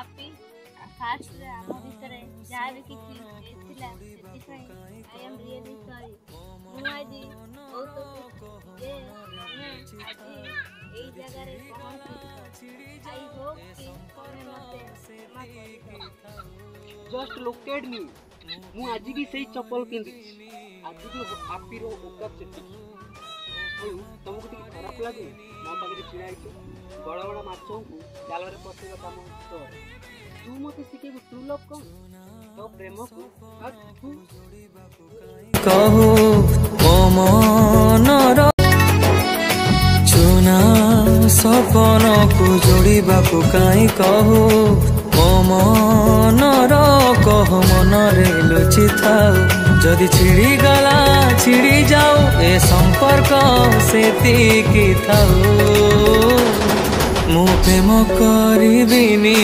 Happy first ଆମ ଭିତରେ ଯାହା ବି କିଛି ଥିଲା ସେଥିପାଇଁ ଆଇ ଏମ୍ ରିଏଲି ସରି। ମୁଁ ଆଜି ବହୁତ ଖୁସି ଯେ ତମେ ଆଜି ଏଇ ଜାଗାରେ ପହଞ୍ଚିଛ। ଆଇ ହୋପ୍ କି ତମେ ମୋତେ କ୍ଷମା କରିବ। Just look at me. मु आज भी सही चप्पल पिंधी आज भी हापी रो औकात चेती तुमको टिके खराब लगे मो पाखे छिड़ा बड़ बड़ माछ को जाल रे पसेगा काम तो तू मते शिखेबू ट्रू लव कौन तो प्रेम को तू कहू ओ मनर चुना सपन को जोड़ीबा को काई कहू ओ मनर कह मनरे लुचि थाऊ जदि छिड़ी गला छिड़ी जाऊ ए संपर्क सेतिकी थाऊ मु प्रेम करिबिनी